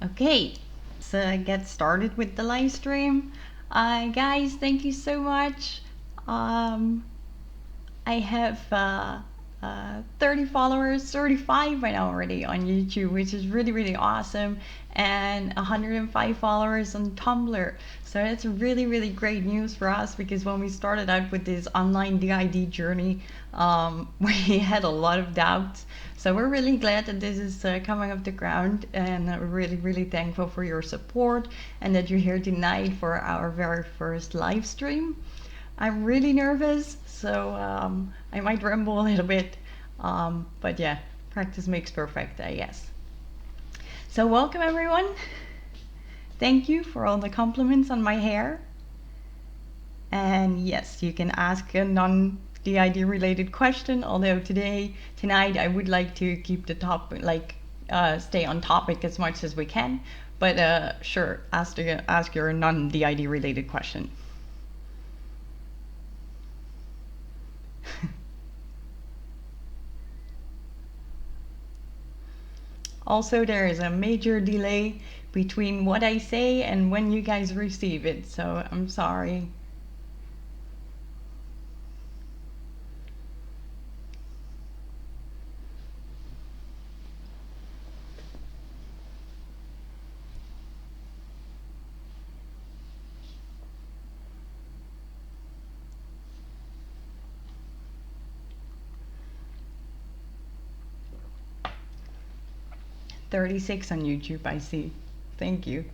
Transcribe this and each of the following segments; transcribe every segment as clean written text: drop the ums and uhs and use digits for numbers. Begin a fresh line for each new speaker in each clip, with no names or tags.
Okay, so get started with the live stream. Guys, thank you so much. I have 30 followers, 35 right now already on YouTube, which is really, really awesome, and 105 followers on Tumblr. So that's really, really great news for us because when we started out with this online DID journey, we had a lot of doubts. So we're really glad that this is coming off the ground, and we're really, really thankful for your support and that you're here tonight for our very first live stream. I'm really nervous, so I might ramble a little bit, but yeah, practice makes perfect, I guess. So welcome everyone. Thank you for all the compliments on my hair. And yes, you can ask a non-DID related question, although tonight I would like to keep the topic, stay on topic as much as we can, but sure, ask your non-DID related question. Also, there is a major delay between what I say and when you guys receive it, so I'm sorry. $36 on YouTube, I see. Thank you.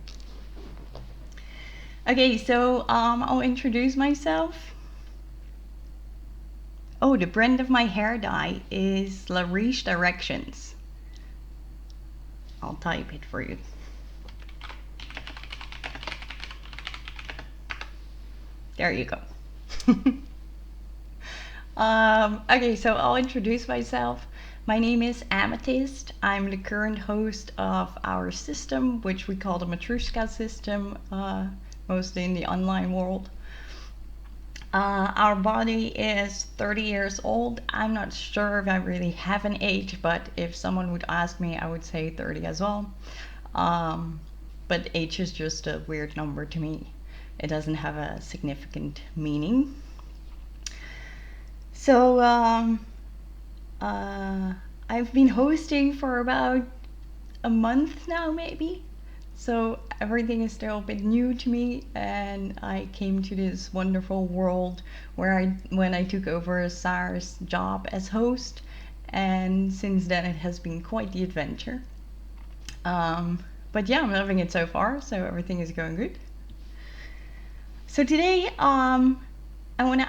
Okay, so I'll introduce myself. Oh, the brand of my hair dye is La Riche Directions. I'll type it for you. There you go. Okay, so I'll introduce myself. My name is Amatist. I'm the current host of our system, which we call the Matroesjka System, mostly in the online world. Our body is 30 years old. I'm not sure if I really have an age, but if someone would ask me, I would say 30 as well. But age is just a weird number to me. It doesn't have a significant meaning. So I've been hosting for about a month now, maybe. So everything is still a bit new to me, and I came to this wonderful world when I took over Sarah's job as host, and since then it has been quite the adventure. But yeah, I'm loving it so far, so everything is going good. So today, I want to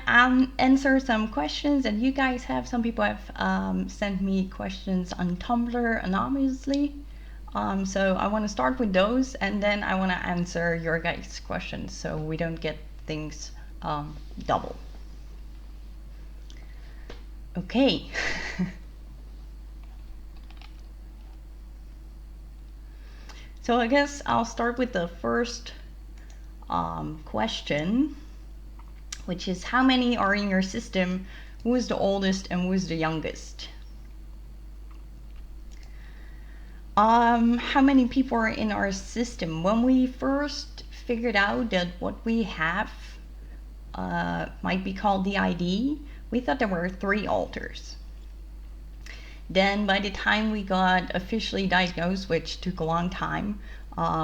answer some questions that you guys have. Some people have sent me questions on Tumblr anonymously. So I want to start with those, and then I want to answer your guys' questions so we don't get things double. Okay. So I guess I'll start with the first question, which is how many are in your system, who is the oldest and who is the youngest? How many people are in our system? When we first figured out that what we have might be called DID, we thought there were 3 alters. Then by the time we got officially diagnosed, which took a long time,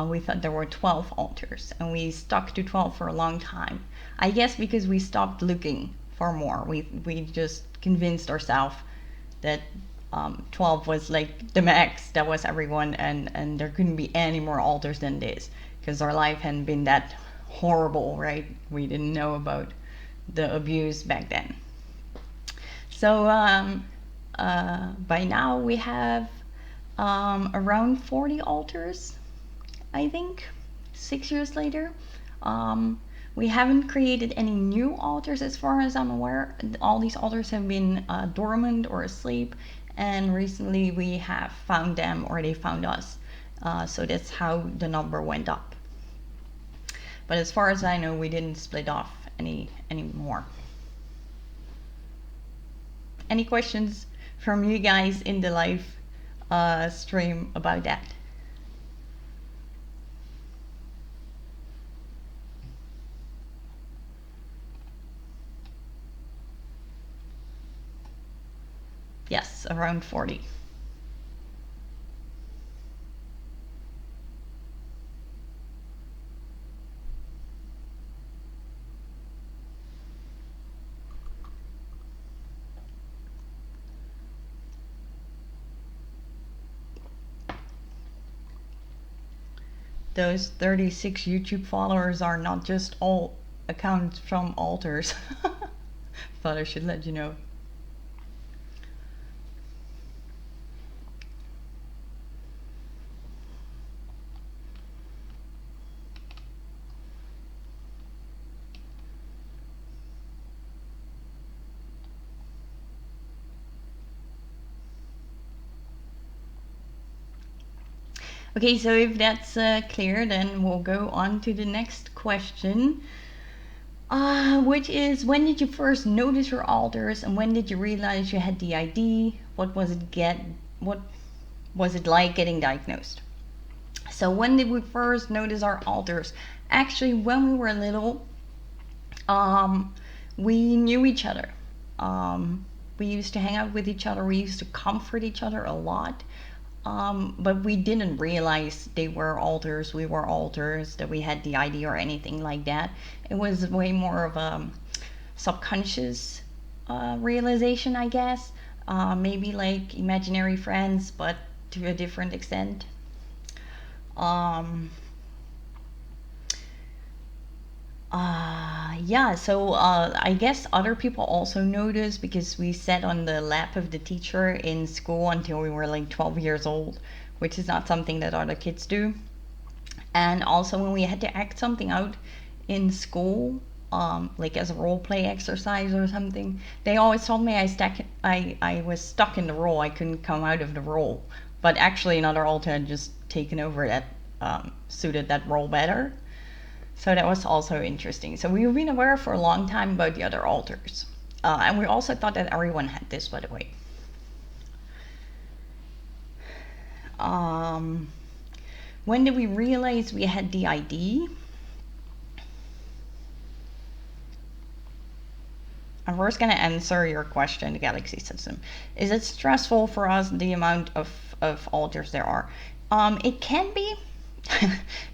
we thought there were 12 alters, and we stuck to 12 for a long time. I guess because we stopped looking for more. We just convinced ourselves that 12 was like the max, that was everyone, and there couldn't be any more alters than this, because our life hadn't been that horrible, right? We didn't know about the abuse back then. So by now we have around 40 alters, I think, 6 years later. We haven't created any new alters as far as I'm aware. All these alters have been dormant or asleep, and recently we have found them, or they found us. So that's how the number went up. But as far as I know, we didn't split off any more. Any questions from you guys in the live stream about that? Yes, around 40. Those 36 YouTube followers are not just all accounts from alters. Thought I should let you know. Okay, so if that's clear, then we'll go on to the next question, which is, when did you first notice your alters, and when did you realize you had DID? What was it like getting diagnosed? So when did we first notice our alters? Actually, when we were little, we knew each other. We used to hang out with each other. We used to comfort each other a lot. But we didn't realize they were alters, we were alters, that we had DID or anything like that. It was way more of a subconscious realization, I guess. Maybe like imaginary friends, but to a different extent. Yeah, so I guess other people also noticed because we sat on the lap of the teacher in school until we were like 12 years old, which is not something that other kids do. And also when we had to act something out in school, like as a role play exercise or something, they always told me I was stuck in the role, I couldn't come out of the role. But actually another alter had just taken over that, suited that role better. So that was also interesting. So we've been aware for a long time about the other alters. And we also thought that everyone had this, by the way. When did we realize we had DID? I'm first going to answer your question, the Galaxy System. Is it stressful for us, the amount of alters there are? It can be,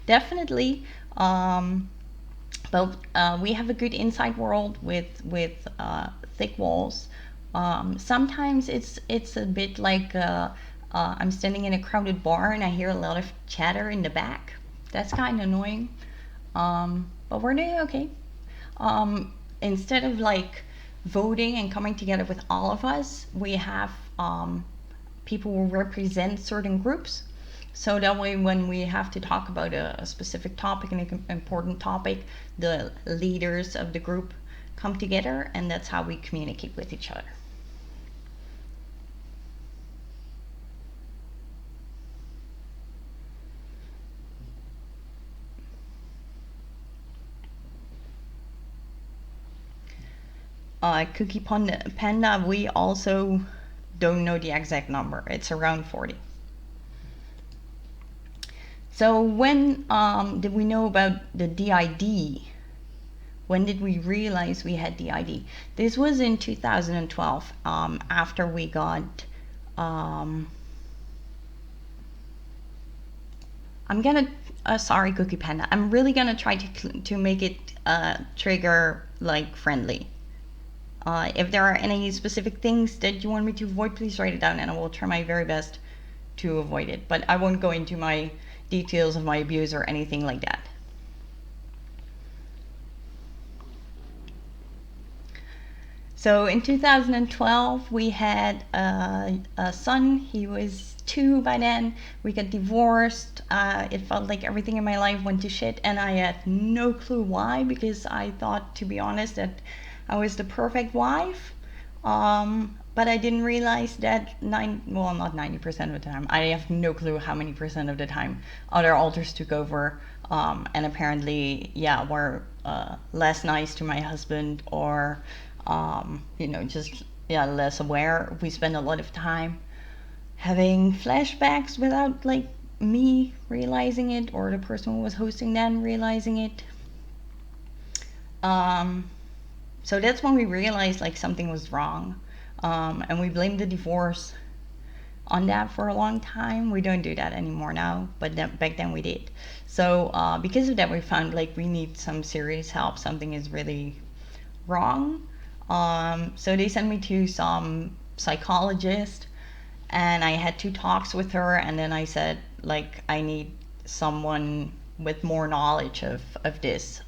definitely. But we have a good inside world with thick walls. Sometimes it's a bit like I'm standing in a crowded bar and I hear a lot of chatter in the back. That's kind of annoying. But we're doing okay. Instead of like voting and coming together with all of us, we have people who represent certain groups. So that way when we have to talk about a specific topic, an important topic, the leaders of the group come together, and that's how we communicate with each other. Cookie Panda, we also don't know the exact number. It's around 40. So when did we know about the DID? When did we realize we had DID? This was in 2012, after we got, I'm gonna, sorry Cookie Panda, I'm really gonna try to make it trigger like friendly. If there are any specific things that you want me to avoid, please write it down and I will try my very best to avoid it. But I won't go into my details of my abuse or anything like that. So in 2012, we had a son. He was 2 by then. We got divorced. It felt like everything in my life went to shit, and I had no clue why, because I thought, to be honest, that I was the perfect wife. But I didn't realize that not 90% of the time. I have no clue how many percent of the time other alters took over, and apparently, yeah, were less nice to my husband, or just less aware. We spend a lot of time having flashbacks without like me realizing it, or the person who was hosting them realizing it. So that's when we realized like something was wrong. And we blamed the divorce on that for a long time. We don't do that anymore now, but back then we did. So because of that, we found like we need some serious help. Something is really wrong. So they sent me to some psychologist, and I had 2 talks with her, and then I said like I need someone with more knowledge of this.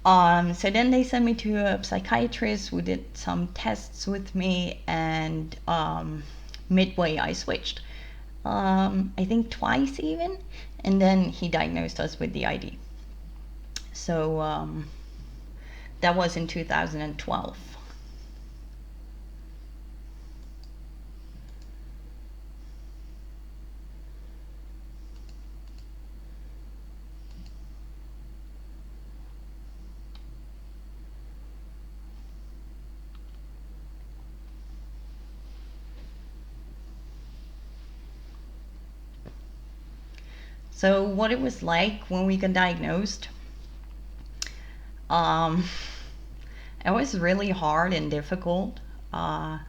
So then they sent me to a psychiatrist who did some tests with me, and midway I switched. I think twice even, and then he diagnosed us with DID. So that was in 2012. So what it was like when we got diagnosed, um, it was really hard and difficult. I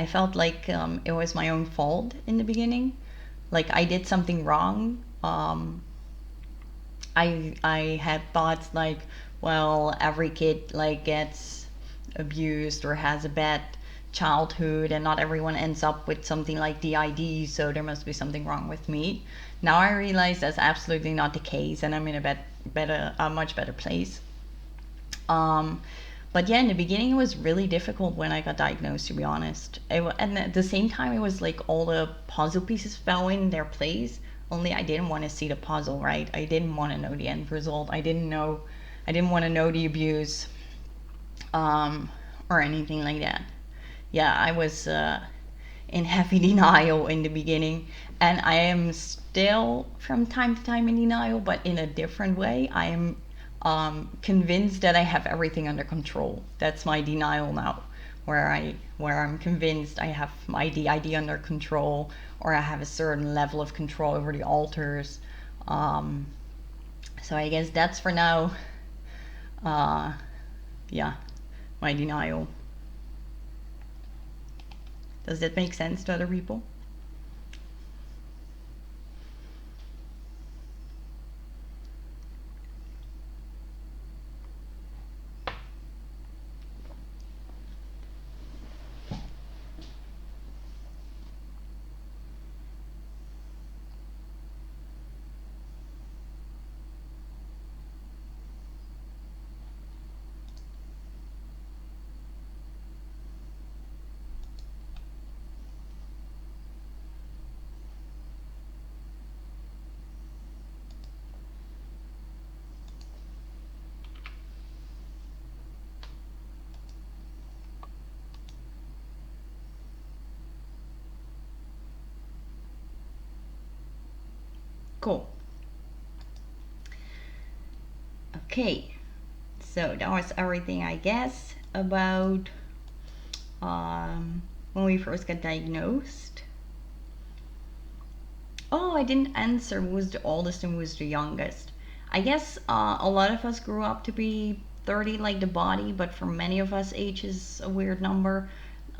felt like it was my own fault in the beginning, like I did something wrong. I had thoughts like, well, every kid like gets abused or has a bad childhood, and not everyone ends up with something like DID, so there must be something wrong with me. Now I realize that's absolutely not the case, and I'm in a much better place. Um, but yeah, in the beginning it was really difficult when I got diagnosed, to be honest. And at the same time, it was like all the puzzle pieces fell in their place. Only I didn't want to see the puzzle, right? I didn't want to know the end result. I didn't want to know the abuse, or anything like that. Yeah, I was in heavy denial in the beginning, and I am still from time to time in denial, but in a different way. I am convinced that I have everything under control. That's my denial now, where I'm convinced I have my DID under control, or I have a certain level of control over the alters. So I guess that's for now. Yeah, my denial. Does that make sense to other people? Cool. Okay, so that was everything, I guess, about when we first got diagnosed. Oh, I didn't answer who was the oldest and who was the youngest. I guess a lot of us grew up to be 30 like the body, but for many of us, age is a weird number.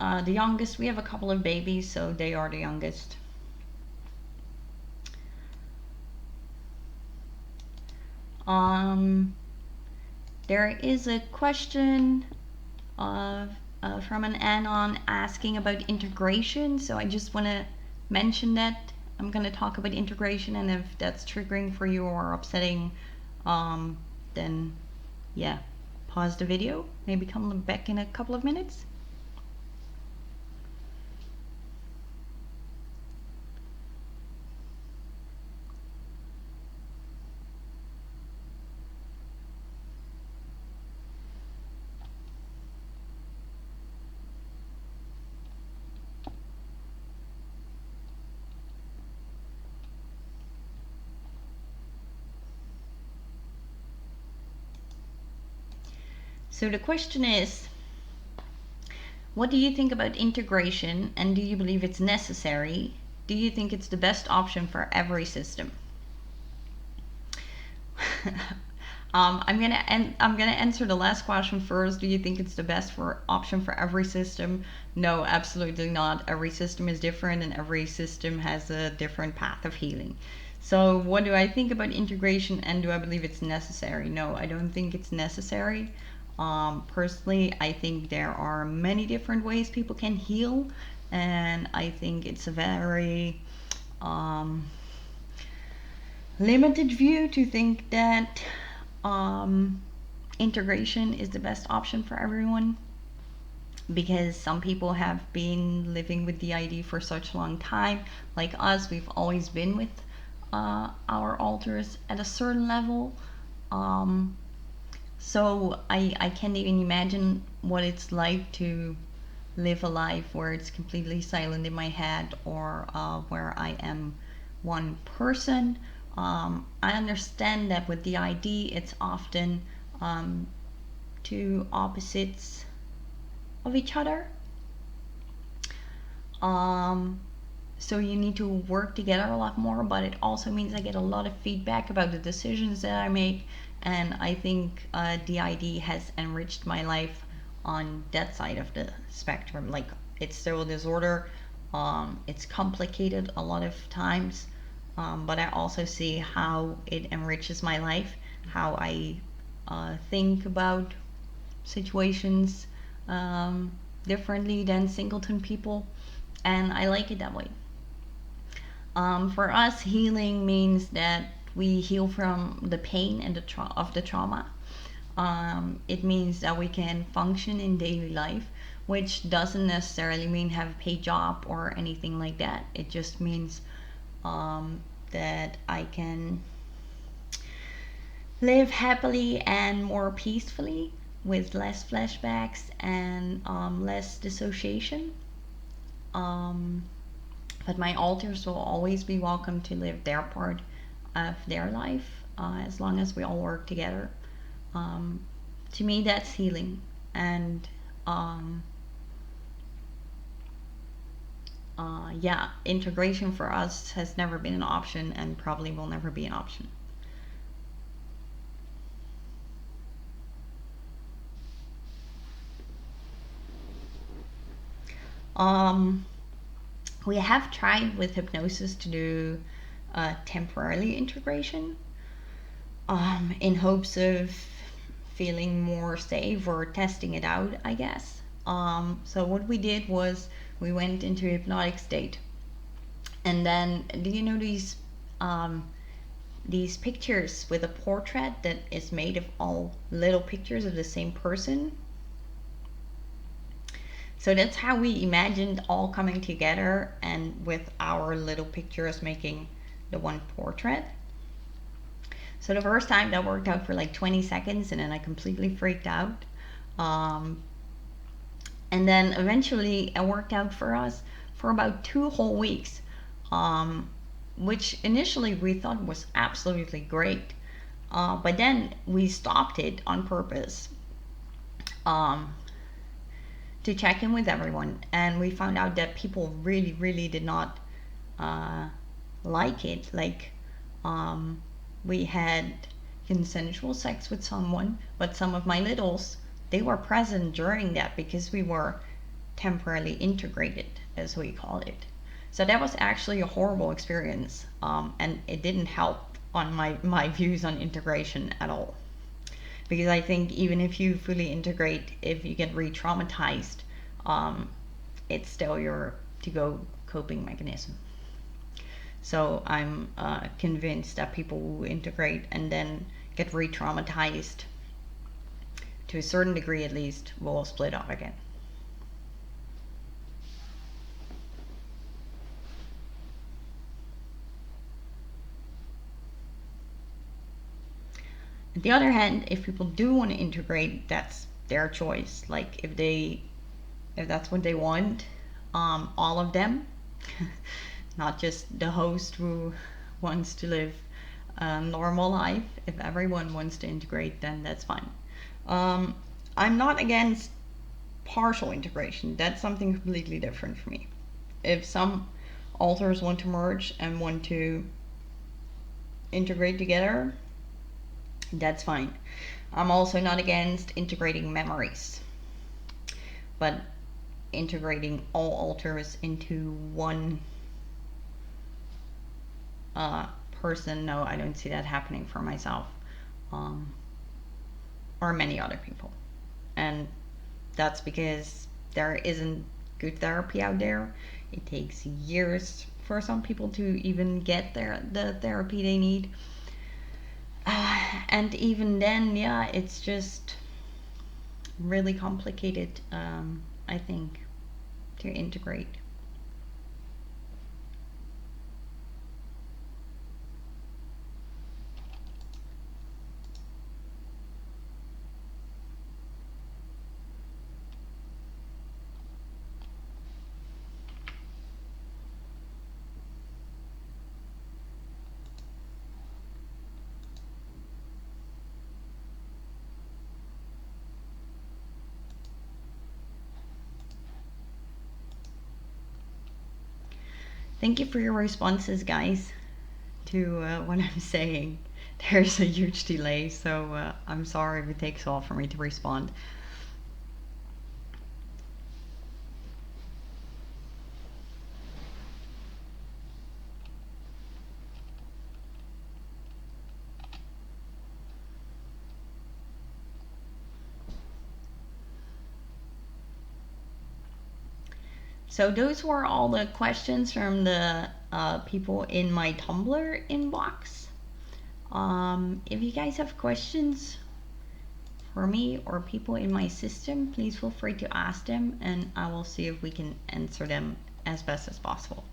The youngest, we have a couple of babies, so they are the youngest. There is a question from an anon asking about integration, so I just want to mention that. I'm going to talk about integration, and if that's triggering for you or upsetting, then yeah, pause the video, maybe come back in a couple of minutes. So the question is, what do you think about integration, and do you believe it's necessary? Do you think it's the best option for every system? I'm gonna answer the last question first. Do you think it's the best option for every system? No, absolutely not. Every system is different, and every system has a different path of healing. So, what do I think about integration, and do I believe it's necessary? No, I don't think it's necessary. Personally, I think there are many different ways people can heal, and I think it's a very limited view to think that integration is the best option for everyone, because some people have been living with DID for such a long time. Like us, we've always been with our alters at a certain level. So I can't even imagine what it's like to live a life where it's completely silent in my head, or where I am one person. I understand that with the ID, it's often two opposites of each other. So you need to work together a lot more, but it also means I get a lot of feedback about the decisions that I make, and I think DID has enriched my life on that side of the spectrum. Like, it's still a disorder, it's complicated a lot of times, but I also see how it enriches my life, how I think about situations differently than singleton people, and I like it that way. For us, healing means that we heal from the pain and of the trauma. It means that we can function in daily life, which doesn't necessarily mean have a paid job or anything like that. It just means that I can live happily and more peacefully with less flashbacks and less dissociation. But my alters will always be welcome to live their part of their life, as long as we all work together. To me, that's healing. And yeah, integration for us has never been an option, and probably will never be an option. We have tried with hypnosis to do temporarily integration, in hopes of feeling more safe or testing it out, I guess. So what we did was we went into a hypnotic state, and then, do you know these pictures with a portrait that is made of all little pictures of the same person? So that's how we imagined all coming together, and with our little pictures making the one portrait. So the first time that worked out for like 20 seconds, and then I completely freaked out. And then eventually it worked out for us for about 2 whole weeks, which initially we thought was absolutely great. But then we stopped it on purpose. To check in with everyone, and we found out that people really did not like it. Like, we had consensual sex with someone, but some of my littles, they were present during that because we were temporarily integrated, as we call it. So that was actually a horrible experience, and it didn't help on my views on integration at all. Because I think even if you fully integrate, if you get re-traumatized, it's still your to-go coping mechanism. So I'm convinced that people who integrate and then get re-traumatized, to a certain degree at least, will split up again. On the other hand, if people do want to integrate, that's their choice. Like, if that's what they want, all of them, not just the host who wants to live a normal life. If everyone wants to integrate, then that's fine. I'm not against partial integration. That's something completely different for me. If some alters want to merge and want to integrate together, That's fine. I'm also not against integrating memories, but integrating all alters into one person, no, I don't see that happening for myself, or many other people. And that's because there isn't good therapy out there. It takes years for some people to even get the therapy they need. And even then, yeah, it's just really complicated, I think, to integrate. Thank you for your responses, guys, to what I'm saying. There's a huge delay, so I'm sorry if it takes a while for me to respond. So those were all the questions from the people in my Tumblr inbox. If you guys have questions for me or people in my system, please feel free to ask them, and I will see if we can answer them as best as possible.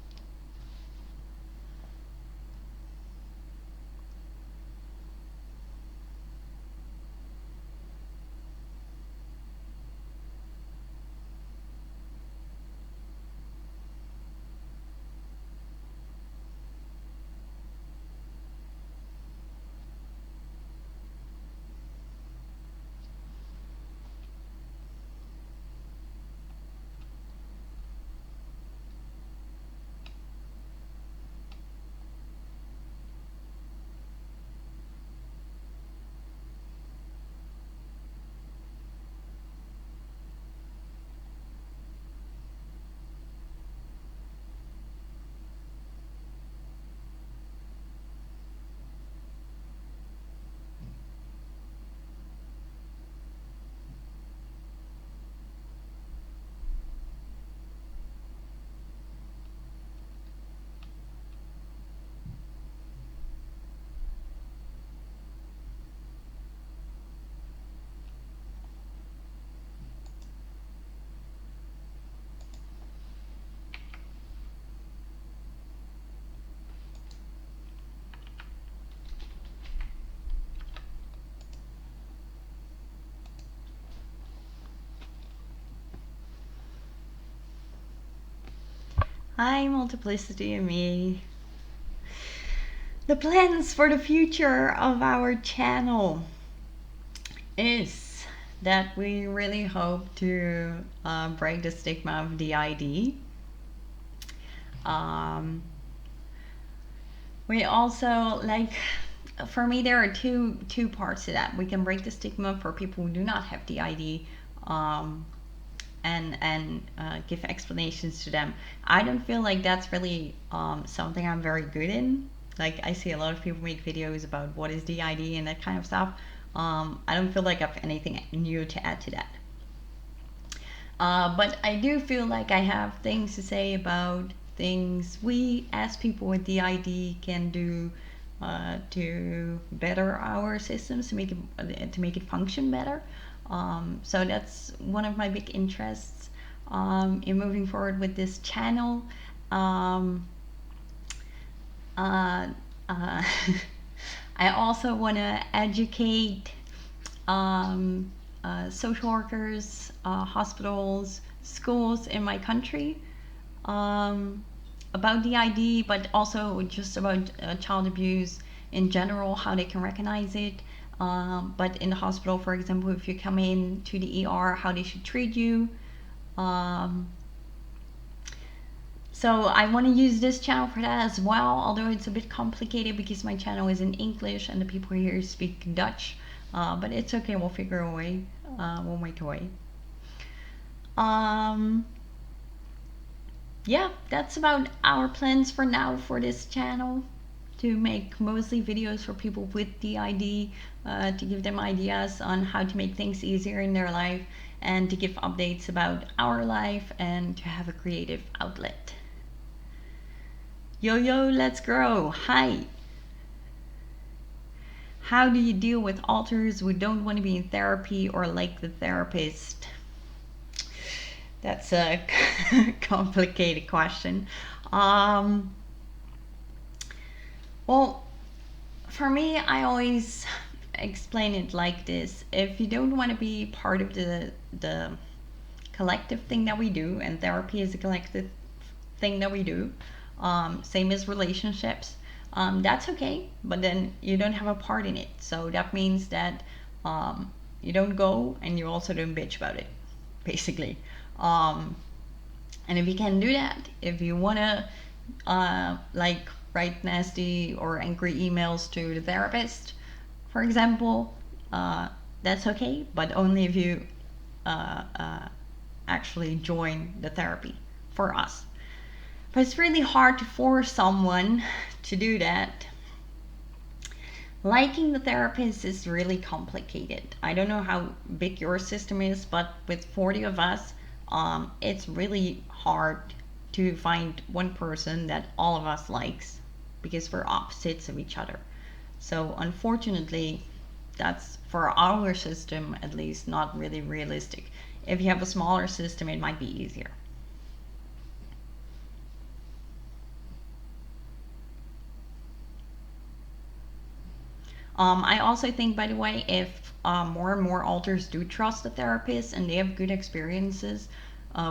Hi, Multiplicity and me. The plans for the future of our channel is that we really hope to break the stigma of DID. We also, like, for me, there are two parts to that. We can break the stigma for people who do not have DID, and give explanations to them. I don't feel like that's really something I'm very good in. Like, I see a lot of people make videos about what is DID and that kind of stuff. I don't feel like I have anything new to add to that. But I do feel like I have things to say about things we as people with DID can do to better our systems, to make it function better. So that's one of my big interests in moving forward with this channel. I also want to educate social workers, hospitals, schools in my country about DID, but also just about child abuse in general, how they can recognize it. But in the hospital, for example, if you come in to the ER, how they should treat you. So I want to use this channel for that as well, although it's a bit complicated because my channel is in English and the people here speak Dutch. But it's okay, we'll figure a way. We'll make a way. Yeah, that's about our plans for now for this channel. To make mostly videos for people with DID, to give them ideas on how to make things easier in their life, and to give updates about our life, and to have a creative outlet. Yo, let's grow. Hi. How do you deal with alters who don't want to be in therapy or like the therapist? That's a complicated question. Well, for me, I always explain it like this. If you don't want to be part of the collective thing that we do, and therapy is a collective thing that we do, same as relationships, that's okay, but then you don't have a part in it. So that means that you don't go and you also don't bitch about it, basically. And if you can do that, if you want to like write nasty or angry emails to the therapist, for example, that's okay, but only if you actually join the therapy for us. But it's really hard to force someone to do that. Liking the therapist is really complicated. I don't know how big your system is, but with 40 of us, it's really hard to find one person that all of us likes, because we're opposites of each other. So unfortunately, that's, for our system at least, not really realistic. If you have a smaller system, it might be easier. I also think, by the way, if more and more alters do trust the therapist and they have good experiences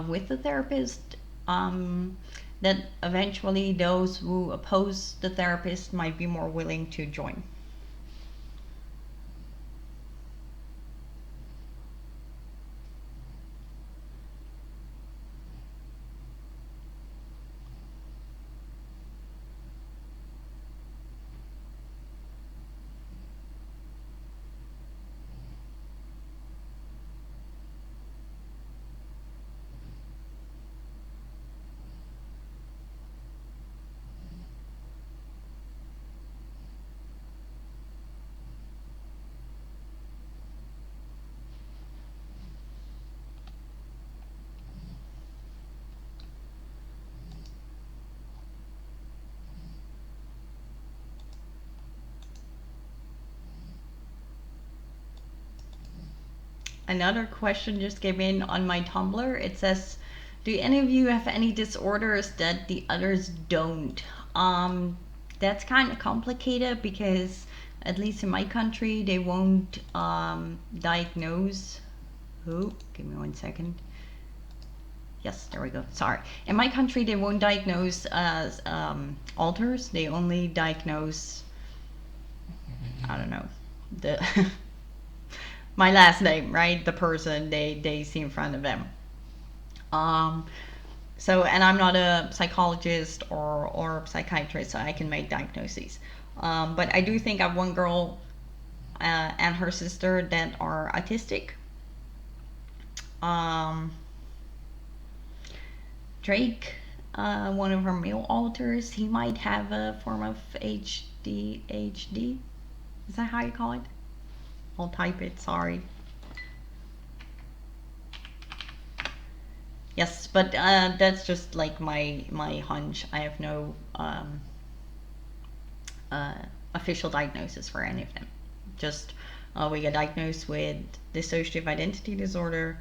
with the therapist, that eventually those who oppose the therapist might be more willing to join. Another question just came in on my Tumblr. It says, do any of you have any disorders that the others don't? That's kind of complicated because, at least in my country, they won't diagnose. Oh, give me 1 second. Yes, there we go. Sorry. In my country, they won't diagnose as alters. They only diagnose, I don't know, the my last name, right? The person they see in front of them. So, and I'm not a psychologist or psychiatrist, so I can make diagnoses. But I do think I have one girl and her sister that are autistic. Drake, one of her male alters, he might have a form of ADHD. Is that how you call it? I'll type it, sorry. Yes, but that's just like my hunch. I have no official diagnosis for any of them. Just we get diagnosed with dissociative identity disorder,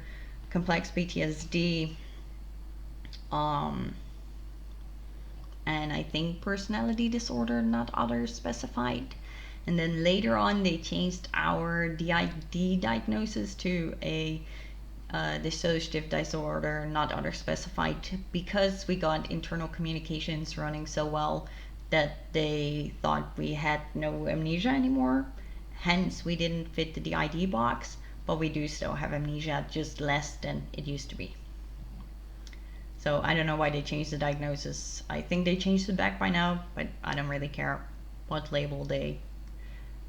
complex PTSD, and I think personality disorder, not others specified. And then later on, they changed our DID diagnosis to a dissociative disorder, not other specified, because we got internal communications running so well that they thought we had no amnesia anymore. Hence, we didn't fit the DID box, but we do still have amnesia, just less than it used to be. So I don't know why they changed the diagnosis. I think they changed it back by now, but I don't really care what label they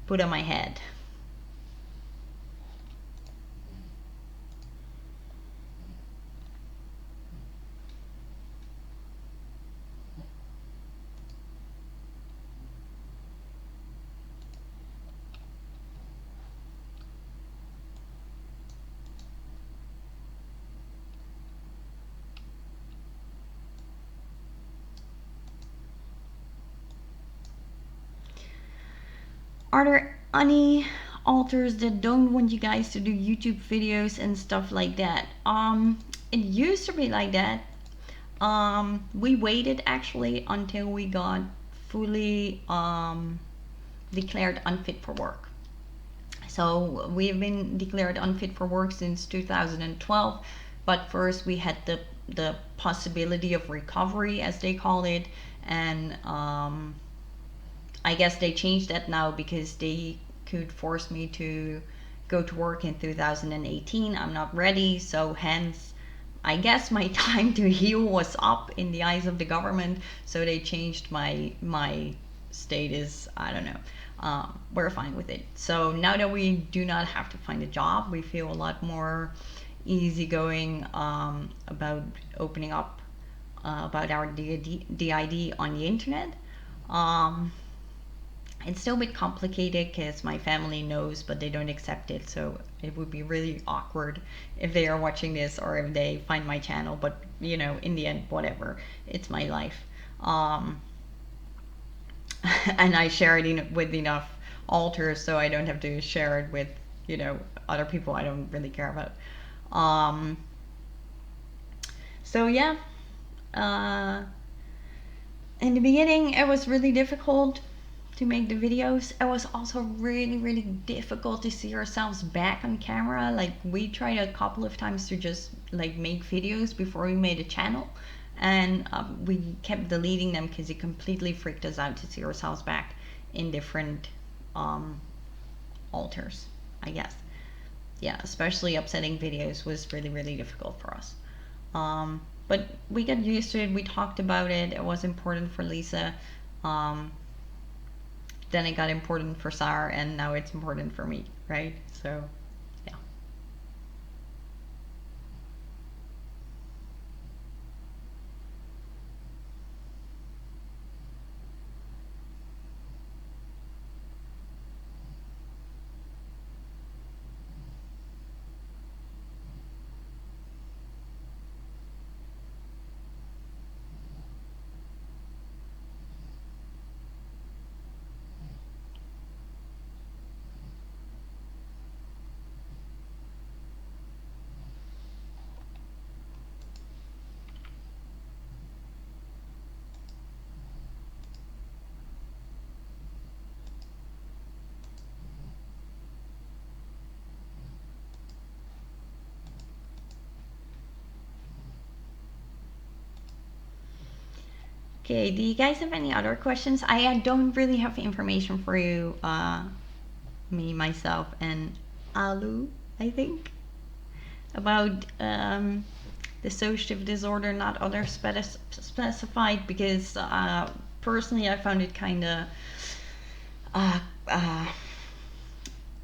put on my head. Are there any authors that don't want you guys to do YouTube videos and stuff like that? It used to be like that. We waited actually until we got fully declared unfit for work. So we've been declared unfit for work since 2012, but first we had the possibility of recovery, as they call it, and I guess they changed that now because they could force me to go to work in 2018. I'm not ready, so hence I guess my time to heal was up in the eyes of the government, so they changed my status. I don't know. We're fine with it. So now that we do not have to find a job, we feel a lot more easygoing about opening up about our DID on the internet. It's still a bit complicated because my family knows, but they don't accept it. So it would be really awkward if they are watching this or if they find my channel. But you know, in the end, whatever. It's my life, and I share it with enough alters, so I don't have to share it with other people I don't really care about. So yeah, in the beginning, it was really difficult to make the videos. It was also really difficult to see ourselves back on camera. Like, we tried a couple of times to just like make videos before we made a channel, and we kept deleting them because it completely freaked us out to see ourselves back in different alters, I guess. Yeah, especially upsetting videos was really difficult for us. But we got used to it. We talked about it. It was important for Lisa. Then it got important for Sarah, and now it's important for me, right? So, yeah. Okay, do you guys have any other questions? I don't really have information for you, me, myself, and Alu, I think, about dissociative disorder, not other specified, because personally I found it kind of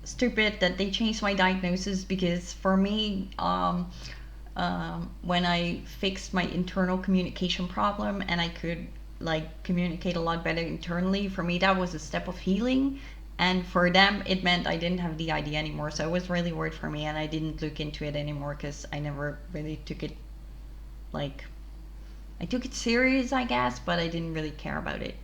stupid that they changed my diagnosis, because for me, when I fixed my internal communication problem and I could like communicate a lot better internally, for me that was a step of healing, and for them it meant I didn't have DID anymore. So it was really weird for me, and I didn't look into it anymore because I never really took it, like, I took it serious, I guess, but I didn't really care about it.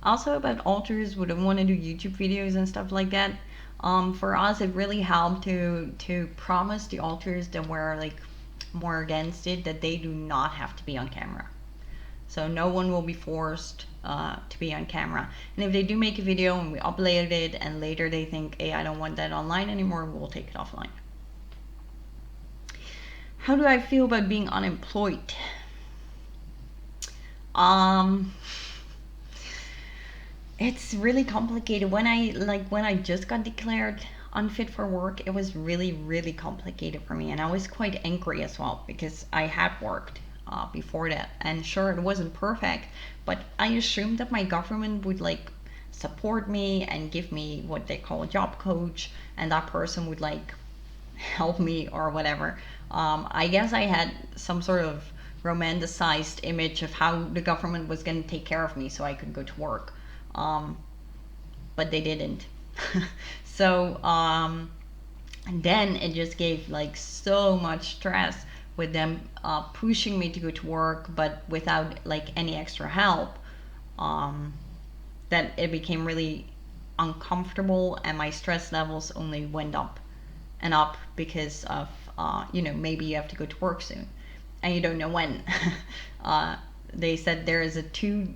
Also, about alters who don't want to do YouTube videos and stuff like that, for us it really helped to promise the alters that were like more against it that they do not have to be on camera. So no one will be forced to be on camera. And if they do make a video and we upload it and later they think, hey, I don't want that online anymore, we'll take it offline. How do I feel about being unemployed? It's really complicated. When I just got declared unfit for work, it was really complicated for me, and I was quite angry as well because I had worked before that, and sure, it wasn't perfect, but I assumed that my government would like support me and give me what they call a job coach, and that person would like help me or whatever. I guess I had some sort of romanticized image of how the government was going to take care of me so I could go to work. But they didn't. So then it just gave like so much stress with them pushing me to go to work, but without like any extra help, that it became really uncomfortable, and my stress levels only went up and up because of maybe you have to go to work soon and you don't know when. They said there is a 2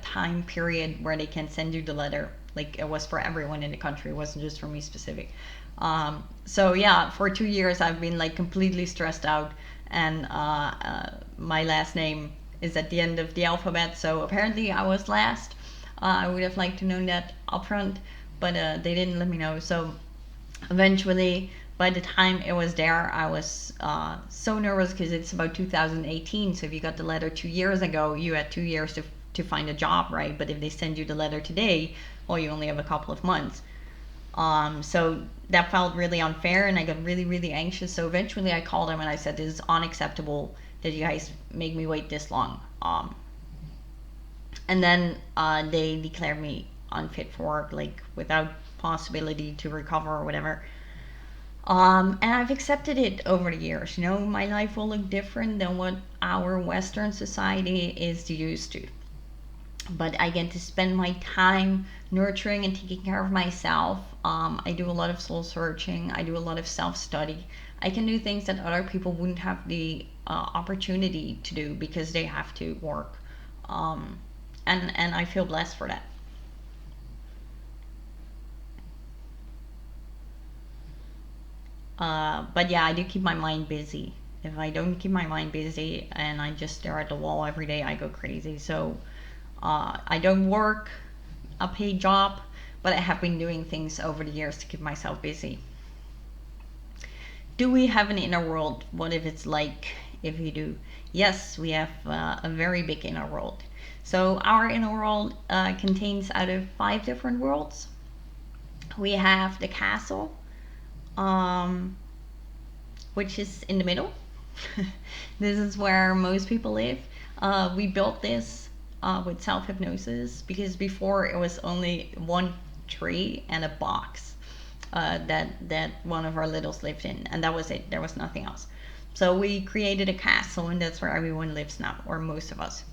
time period where they can send you the letter. Like it was for everyone in the country, it wasn't just for me specific. So yeah, for 2 years I've been like completely stressed out, and my last name is at the end of the alphabet, so apparently I was last. I would have liked to know that upfront, but they didn't let me know. So eventually, by the time it was there, I was so nervous because it's about 2018. So if you got the letter 2 years ago, you had 2 years to find a job, right? But if they send you the letter today, well, you only have a couple of months. So that felt really unfair, and I got really anxious. So eventually I called them and I said, this is unacceptable that you guys make me wait this long. And then they declared me unfit for work, like without possibility to recover or whatever. And I've accepted it over the years. My life will look different than what our Western society is used to. But I get to spend my time nurturing and taking care of myself. I do a lot of soul searching. I do a lot of self-study. I can do things that other people wouldn't have the opportunity to do because they have to work. And I feel blessed for that. But yeah, I do keep my mind busy. If I don't keep my mind busy and I just stare at the wall every day, I go crazy. So I don't work a paid job, but I have been doing things over the years to keep myself busy. Do we have an inner world? What if it's like if we do? Yes, we have a very big inner world. So our inner world contains out of 5 different worlds. We have the castle, which is in the middle. This is where most people live. We built this with self-hypnosis because before it was only one tree and a box that one of our littles lived in, and that was it. There was nothing else. So we created a castle, and that's where everyone lives now, or most of us.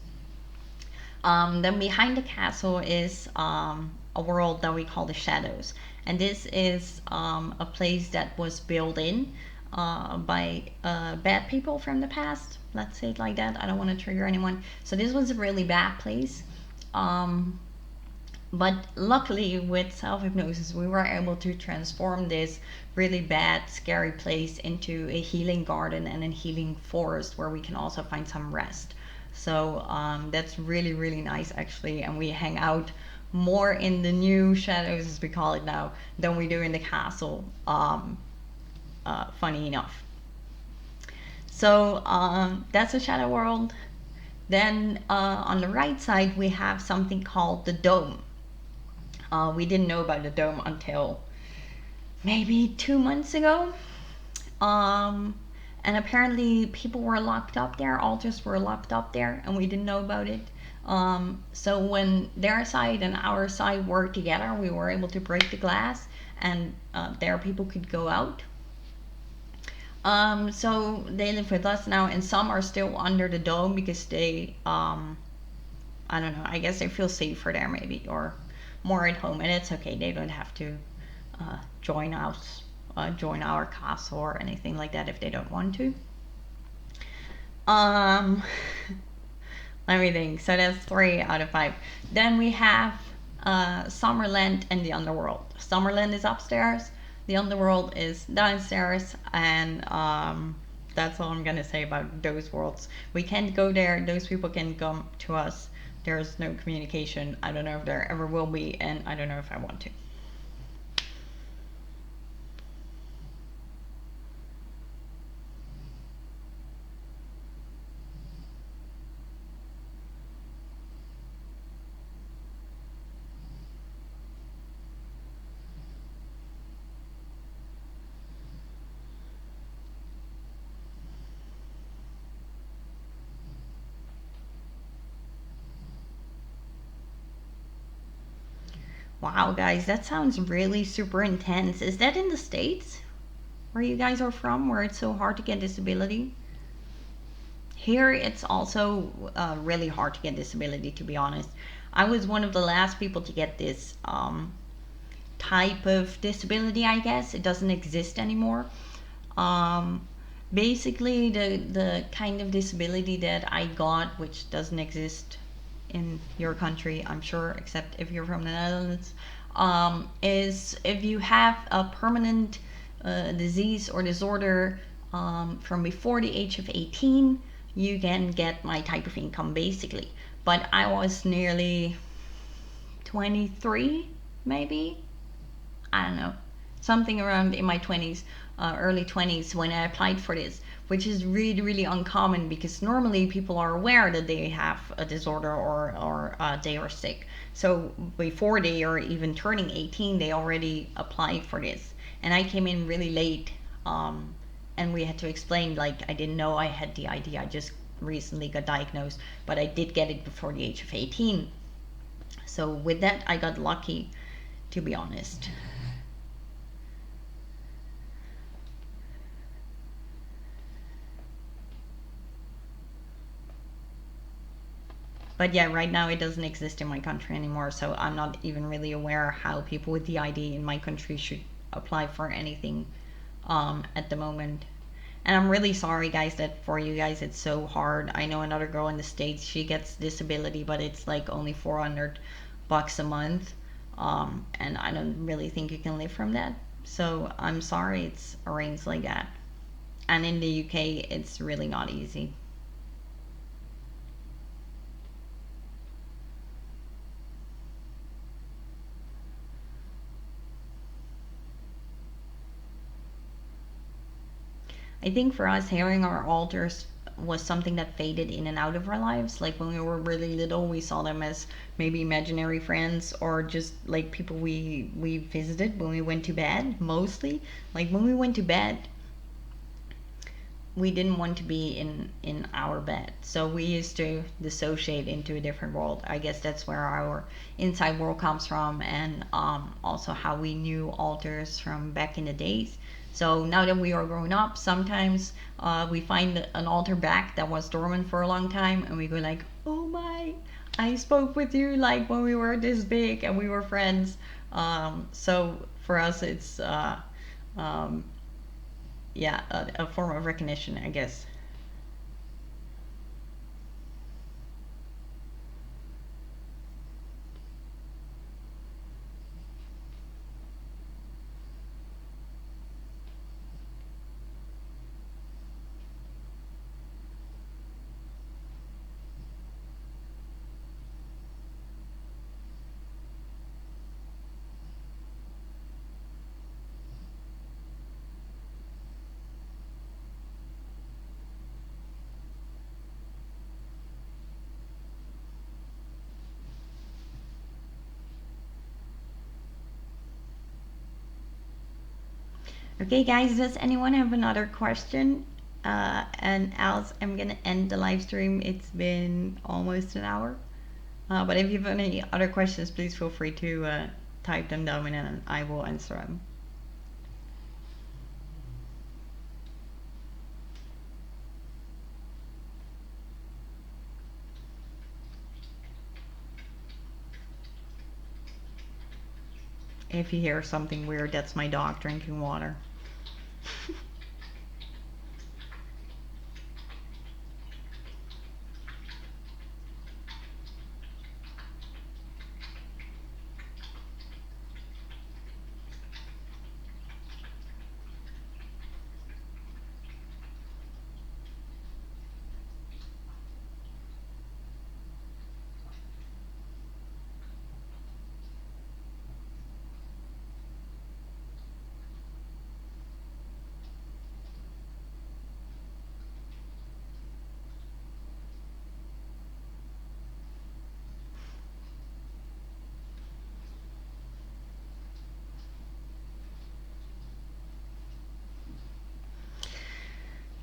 Then behind the castle is a world that we call the shadows, and this is a place that was built in by bad people from the past. Let's say it like that. I don't want to trigger anyone. So this was a really bad place. But luckily with self-hypnosis, we were able to transform this really bad, scary place into a healing garden and a healing forest where we can also find some rest. So that's really nice actually. And we hang out more in the new shadows, as we call it now, than we do in the castle. Funny enough. So that's the shadow world. Then on the right side we have something called the dome. We didn't know about the dome until maybe 2 months ago. And apparently people were locked up there, altars were locked up there, and we didn't know about it. So when their side and our side worked together, we were able to break the glass, and there people could go out. So they live with us now, and some are still under the dome because they, I don't know, I guess they feel safer there maybe, or more at home, and it's okay. They don't have to join us, join our castle or anything like that if they don't want to. Let me think. So that's 3 out of 5. Then we have Summerland and the Underworld. Summerland is upstairs. The Underworld is downstairs, and that's all I'm gonna say about those worlds. We can't go there. Those people can come to us. There's no communication. I don't know if there ever will be, and I don't know if I want to. Wow, guys, that sounds really super intense. Is that in the States where you guys are from, where it's so hard to get disability? Here, it's also really hard to get disability, to be honest. I was one of the last people to get this type of disability, I guess. It doesn't exist anymore. Um, Basically, the kind of disability that I got, which doesn't exist in your country, I'm sure, except if you're from the Netherlands, is if you have a permanent disease or disorder from before the age of 18, you can get my type of income basically. But I was nearly 23, maybe? I don't know, something around in my 20s, early 20s when I applied for this, which is really, really uncommon because normally people are aware that they have a disorder or they are sick. So before they are even turning 18, they already applied for this. And I came in really late, and we had to explain, like, I didn't know I had DID. I just recently got diagnosed, but I did get it before the age of 18. So with that, I got lucky, to be honest. But yeah, right now it doesn't exist in my country anymore, so I'm not even really aware how people with the ID in my country should apply for anything at the moment. And I'm really sorry, guys, that for you guys it's so hard. I know another girl in the States, she gets disability, but it's like only $400 a month. And I don't really think you can live from that. So I'm sorry it's arranged like that. And in the UK, it's really not easy. I think for us, hearing our alters was something that faded in and out of our lives. Like when we were really little, we saw them as maybe imaginary friends or just like people we visited when we went to bed, mostly. Like when we went to bed, we didn't want to be in our bed, so we used to dissociate into a different world. I guess that's where our inside world comes from, and also how we knew alters from back in the days. So now that we are grown up, sometimes we find an alter back that was dormant for a long time, and we go like, oh my, I spoke with you like when we were this big and we were friends. So for us it's um, yeah, a form of recognition, I guess. Okay, guys, does anyone have another question? And else, I'm gonna end the live stream. It's been almost an hour. But if you have any other questions, please feel free to type them down and I will answer them. If you hear something weird, that's my dog drinking water.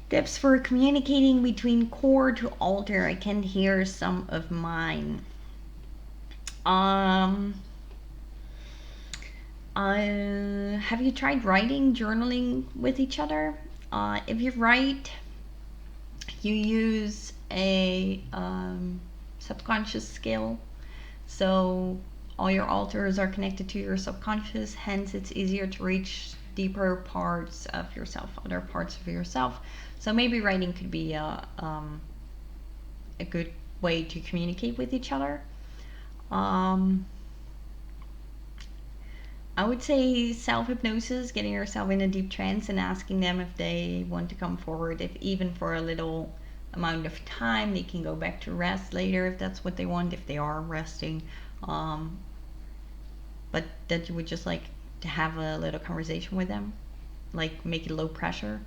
Tips for communicating between core to alter. I can hear some of mine. Have you tried writing, journaling with each other? If you write, you use a subconscious skill. So all your alters are connected to your subconscious, hence it's easier to reach deeper parts of yourself, other parts of yourself. So maybe writing could be a good way to communicate with each other. I would say self-hypnosis, getting yourself in a deep trance and asking them if they want to come forward, if even for a little amount of time. They can go back to rest later if that's what they want, if they are resting. But that you would just like to have a little conversation with them, like make it low pressure.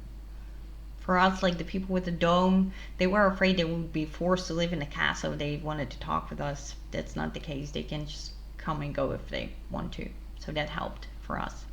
For us, like the people with the dome, they were afraid they would be forced to live in a castle. They wanted to talk with us. That's not the case. They can just come and go if they want to. So that helped for us.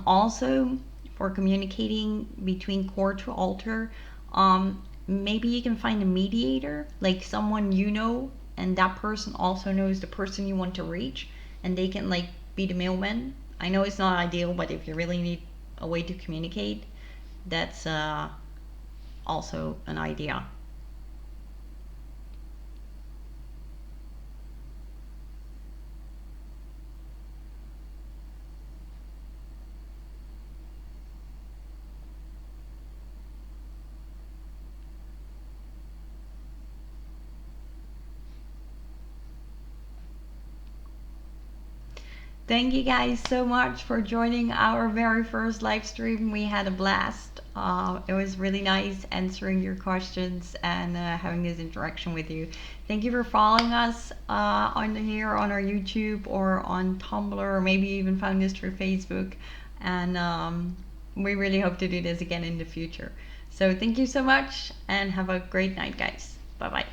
Also, for communicating between core to alter, maybe you can find a mediator, like someone you know, and that person also knows the person you want to reach, and they can like be the middleman. I know it's not ideal, but if you really need a way to communicate, that's also an idea. Thank you guys so much for joining our very first live stream. We had a blast. It was really nice answering your questions and having this interaction with you. Thank you for following us on here on our YouTube or on Tumblr, or maybe you even found this through Facebook. And we really hope to do this again in the future. So thank you so much and have a great night, guys. Bye bye.